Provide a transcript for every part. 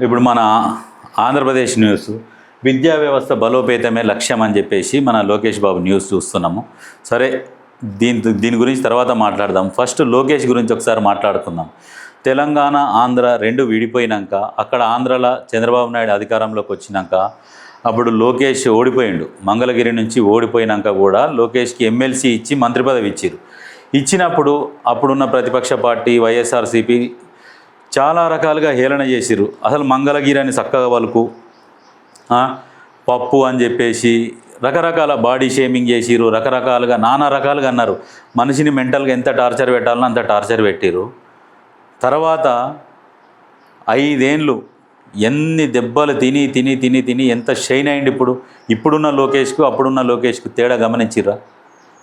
ఇప్పుడు మన ఆంధ్రప్రదేశ్ న్యూస్ విద్యా వ్యవస్థ బలోపేతమే లక్ష్యం అని చెప్పేసి మన లోకేష్ బాబు న్యూస్ చూస్తున్నాము. సరే, దీని గురించి తర్వాత మాట్లాడదాం. ఫస్ట్ లోకేష్ గురించి ఒకసారి మాట్లాడుకుందాం. తెలంగాణ ఆంధ్ర రెండు విడిపోయినాక, అక్కడ ఆంధ్రాలో చంద్రబాబు నాయుడు అధికారంలోకి వచ్చినాక అప్పుడు లోకేష్ ఓడిపోయిండు. మంగళగిరి నుంచి ఓడిపోయినాక కూడా లోకేష్కి ఎమ్మెల్సీ ఇచ్చి మంత్రి పదవి ఇచ్చారు. ఇచ్చినప్పుడు అప్పుడున్న ప్రతిపక్ష పార్టీ వైఎస్ఆర్సీపీ చాలా రకాలుగా హేళన చేసిరు. అసలు మంగళగిరి అని చక్కగా వాళ్ళకు పప్పు అని చెప్పేసి రకరకాల బాడీ షేమింగ్ చేసిరు. రకరకాలుగా నానా రకాలుగా అన్నారు. మనిషిని మెంటల్గా ఎంత టార్చర్ పెట్టాలనో అంత టార్చర్ పెట్టిరు. తర్వాత 5 ఏళ్ళు ఎన్ని దెబ్బలు తిని తిని తిని తిని ఎంత షైన్ అయింది. ఇప్పుడున్న లోకేష్కు అప్పుడున్న లోకేష్కు తేడా గమనించిర్రా?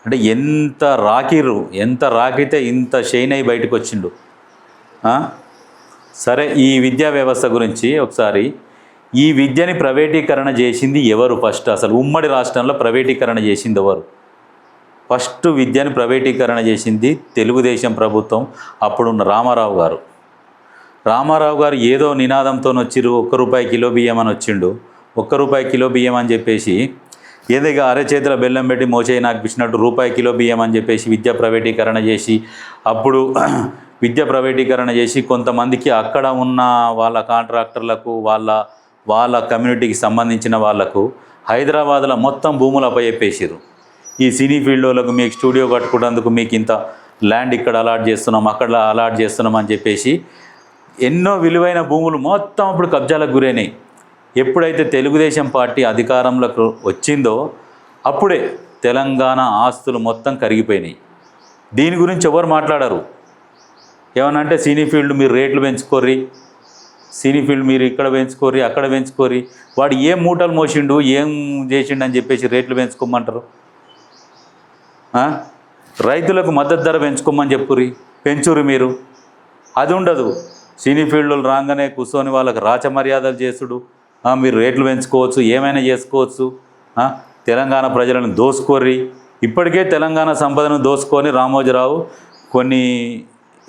అంటే ఎంత రాకిర్రు, ఎంత రాకితే ఇంత షైన్ అయి బయటకు వచ్చిండు. సరే, ఈ విద్యా వ్యవస్థ గురించి ఒకసారి, ఈ విద్యని ప్రైవేటీకరణ చేసింది ఎవరు? ఫస్ట్ అసలు ఉమ్మడి రాష్ట్రంలో ప్రైవేటీకరణ చేసింది ఎవరు? ఫస్ట్ విద్యని ప్రైవేటీకరణ చేసింది తెలుగుదేశం ప్రభుత్వం. అప్పుడున్న రామారావు గారు. రామారావు గారు ఏదో నినాదంతో వచ్చిరు, ₹1 కిలో బియ్యం అని వచ్చిండు. ₹1 కిలో బియ్యం అని చెప్పేసి ఏదైనా అరచేతిలో బెల్లం పెట్టి మోచేయి నాకిపించినట్టు ₹1 కిలో బియ్యం అని చెప్పేసి విద్య ప్రైవేటీకరణ చేసి, అప్పుడు విద్య ప్రైవేటీకరణ చేసి కొంతమందికి అక్కడ ఉన్న వాళ్ళ కాంట్రాక్టర్లకు వాళ్ళ కమ్యూనిటీకి సంబంధించిన వాళ్లకు హైదరాబాద్లో మొత్తం భూములు అప్పచెప్పేసారు. ఈ సినీ ఫీల్డ్ వాళ్ళకు మీకు స్టూడియో కట్టుకున్నందుకు మీకు ఇంత ల్యాండ్ ఇక్కడ అలాట్ చేస్తున్నాం, అక్కడ అలాట్ చేస్తున్నాం అని చెప్పేసి ఎన్నో విలువైన భూములు మొత్తం అప్పుడు కబ్జాలకు గురైనాయి. ఎప్పుడైతే తెలుగుదేశం పార్టీ అధికారంలోకి వచ్చిందో అప్పుడే తెలంగాణ ఆస్తులు మొత్తం కరిగిపోయినాయి. దీని గురించి ఎవరు మాట్లాడరు. ఏమనంటే సినీ ఫీల్డ్ మీరు రేట్లు పెంచుకోర్రి, సినీ ఫీల్డ్ మీరు ఇక్కడ పెంచుకోర్రి, అక్కడ పెంచుకోర్రి, వాడు ఏం మూటలు మోసిండు, ఏం చేసిండు అని చెప్పేసి రేట్లు పెంచుకోమంటారు. రైతులకు మద్దతు ధర పెంచుకోమని చెప్పుర్రి, పెంచుర్రి మీరు. అది ఉండదు. సినీ ఫీల్డ్లో రాగానే కూర్చొని వాళ్ళకి రాచమర్యాదలు చేసుడు, మీరు రేట్లు పెంచుకోవచ్చు, ఏమైనా చేసుకోవచ్చు, తెలంగాణ ప్రజలను దోసుకోర్రి. ఇప్పటికే తెలంగాణ సంపదను దోసుకొని రామోజీరావు కొన్ని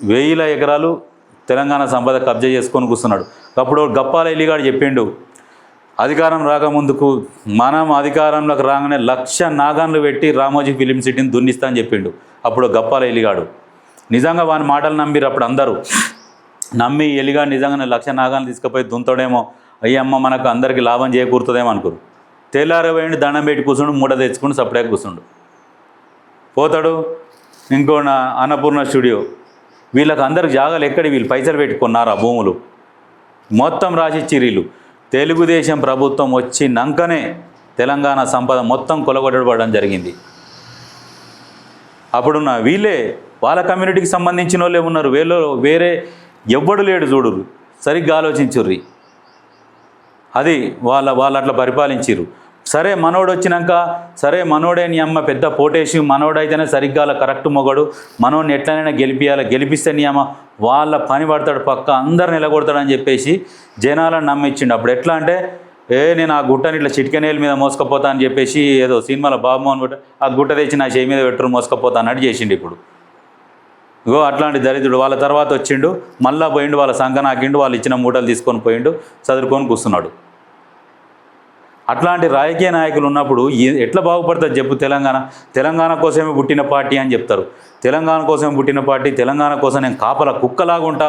1000 ఎకరాలు తెలంగాణ సంపద కబ్జా చేసుకొని కూర్చున్నాడు. అప్పుడు గప్పాల ఎల్లిగాడు చెప్పిండు, అధికారం రాకముందుకు మనం అధికారంలోకి రాగానే 1,00,000 నాగాన్లు పెట్టి రామోజీ ఫిలిం సిటీని దున్నిస్తా అని చెప్పిండు. అప్పుడు గప్పాల ఎల్లిగాడు. నిజంగా వాని మాటలు నమ్మిరు అప్పుడు అందరూ. నమ్మి ఎల్లిగాడు నిజంగానే 1,00,000 నాగాన్లు తీసుకుపోయి దున్నుతాడేమో, అయ్యమ్మ మనకు అందరికీ లాభం చేకూరుతుందేమో అనుకోరు. తెల్లారవేయండి దండం పెట్టి కూర్చుండు, మూట తెచ్చుకుంటూ సపరేట్గా కూర్చుండు. పోతాడు ఇంకో అన్నపూర్ణ స్టూడియో. వీళ్ళకి అందరికి జాగాలు ఎక్కడి, వీళ్ళు పైసలు పెట్టుకున్నారు ఆ భూములు మొత్తం రాసిచ్చి వీళ్ళు. తెలుగుదేశం ప్రభుత్వం వచ్చినాకనే తెలంగాణ సంపద మొత్తం కొలగొట్టబడడం జరిగింది. అప్పుడున్న వీళ్ళే వాళ్ళ కమ్యూనిటీకి సంబంధించిన వాళ్ళే ఉన్నారు. వేరే ఎవ్వడు లేడు. చూడుర్రు, సరిగ్గా ఆలోచించుర్రి. అది వాళ్ళు అట్లా పరిపాలించిర్రు. సరే, మనోడు వచ్చినాక సరే మనోడే నీ అమ్మ పెద్ద పోటేసి, మనోడైతేనే సరిగ్గా కరెక్ట్ మొగడు, మనోడిని ఎట్లనైనా గెలిపిస్తే నీ అమ్మ వాళ్ళ పని పడతాడు, పక్క అందరు నిలగొడతాడని చెప్పేసి జనాలను నమ్మించిండు. అప్పుడు ఎట్లా అంటే, నేను ఆ గుట్టని ఇట్లా చిటికెనేల మీద మోసుకపోతా అని చెప్పేసి ఏదో సినిమాలో బాబుమోహన్ గుట్ట ఆ గుట్ట తెచ్చి నా చేయి మీద పెట్టరు మోసుకపోతా అన్నట్టు చేసిండు. ఇప్పుడు ఇగో అట్లాంటి దరిద్రుడు. వాళ్ళ తర్వాత వచ్చిండు, మళ్ళా పోయిండు, వాళ్ళ సంఘ నాకిండు, వాళ్ళు ఇచ్చిన మూటలు తీసుకొని పోయిండు, చదువుకొని కూర్చున్నాడు. అట్లాంటి రాజకీయ నాయకులు ఉన్నప్పుడు ఎట్లా బాగుపడుతుంది చెప్పు? తెలంగాణ కోసమే పుట్టిన పార్టీ అని చెప్తారు. తెలంగాణ కోసం పుట్టిన పార్టీ, తెలంగాణ కోసం నేను కాపలా కుక్కలాగా ఉంటా,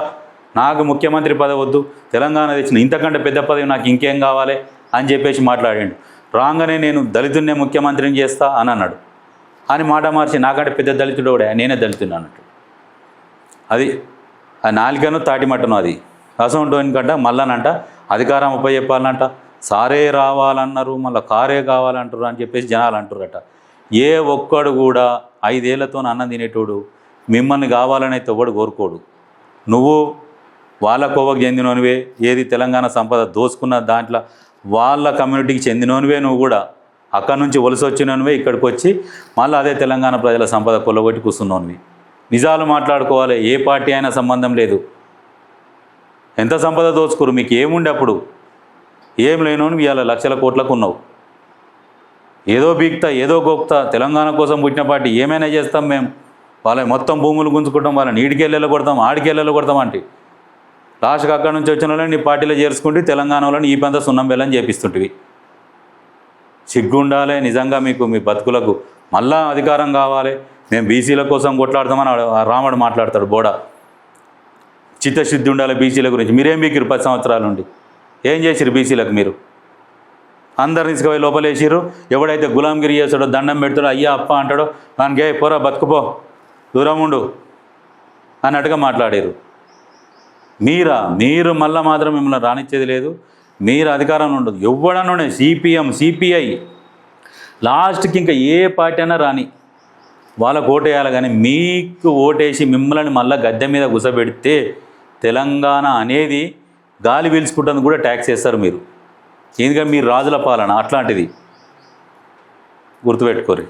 నాకు ముఖ్యమంత్రి పదవి వద్దు, తెలంగాణ తెచ్చిన ఇంతకంటే పెద్ద పదవి నాకు ఇంకేం కావాలి అని చెప్పేసి మాట్లాడిండు. రాగానే నేను దళితున్నే ముఖ్యమంత్రిని చేస్తా అని అన్నాడు. అని మాట మార్చి నాకంటే పెద్ద దళితుడు కూడా నేనే దళితున్నా అన్నట్టు. అది ఆ నాలికను తాటిమట్టను. అది అసంటోనికంట మళ్ళానంట అధికారం ఉపయోగపాలనంట, సారే రావాలన్నారు, మళ్ళీ కారే కావాలంటారు అని చెప్పేసి జనాలు అంటారట. ఏ ఒక్కడు కూడా 5 ఏళ్లతో అన్నం తినేటోడు మిమ్మల్ని కావాలని అయితే ఎవడు కోరుకోడు. నువ్వు వాళ్ళ కోవకు చెందినోనివే, ఏది తెలంగాణ సంపద దోసుకున్న దాంట్లో వాళ్ళ కమ్యూనిటీకి చెందినోనివే. నువ్వు కూడా అక్కడి నుంచి వలస వచ్చినోనివే, ఇక్కడికి వచ్చి మళ్ళీ అదే తెలంగాణ ప్రజల సంపద కొల్లగొట్టి కూర్చున్నోనివి. నిజాలు మాట్లాడుకోవాలి. ఏ పార్టీ అయినా సంబంధం లేదు. ఎంత సంపద దోచుకోరు, మీకు ఏముండే అప్పుడు? ఏం లేనోని ఇవాళ లక్షల కోట్లకు ఉన్నావు. ఏదో బీక్తా ఏదో గోక్తా, తెలంగాణ కోసం పుట్టిన పార్టీ ఏమైనా చేస్తాం మేము. వాళ్ళ మొత్తం భూములు గుంజుకుంటాం, వాళ్ళని ఈడికెళ్ళెళ్ళ కొడతాం, ఆడికెళ్ళెళ్ళ కొడతాం అంటే లాస్ట్కి అక్కడి నుంచి వచ్చిన వాళ్ళని నీ పార్టీలో చేర్చుకుంటే తెలంగాణ వాళ్ళని ఈ పంత సున్నం బెల్లని చేపిస్తుంటివి. సిగ్గుండాలి నిజంగా మీకు, మీ బతుకులకు. మళ్ళా అధికారం కావాలి, మేము బీసీల కోసం కొట్లాడతామని రాముడు మాట్లాడతాడు బోడా. చిత్తశుద్ధి ఉండాలి బీసీల గురించి. మీరేం బీకిరు 10 సంవత్సరాల నుండి? ఏం చేసిరు బీసీలకు మీరు? అందరిని తీసుకుపోయి లోపలేసిరు. ఎవడైతే గులాంగిరి చేస్తాడో, దండం పెడతాడో, అయ్యా అప్ప అంటాడో దానికి పోరా బతుకుపో, దూరం ఉండు అన్నట్టుగా మాట్లాడారు. మీరు మళ్ళీ మాత్రం మిమ్మల్ని రానిచ్చేది లేదు. మీరు అధికారంలో ఉండదు. ఎవడన్నా సిపిఎం, సిపిఐ, లాస్ట్కి ఇంకా ఏ పార్టీ అయినా రాని వాళ్ళకు ఓటేయాలి. కానీ మీకు ఓటేసి మిమ్మల్ని మళ్ళీ గద్దె మీద గుసబెడితే తెలంగాణ అనేది గాలి పీల్చుకుంటుంది కూడా ట్యాక్స్ వేస్తారు మీరు. ఎందుకంటే మీరు రాజుల పాలన అట్లాంటిది, గుర్తుపెట్టుకోరు.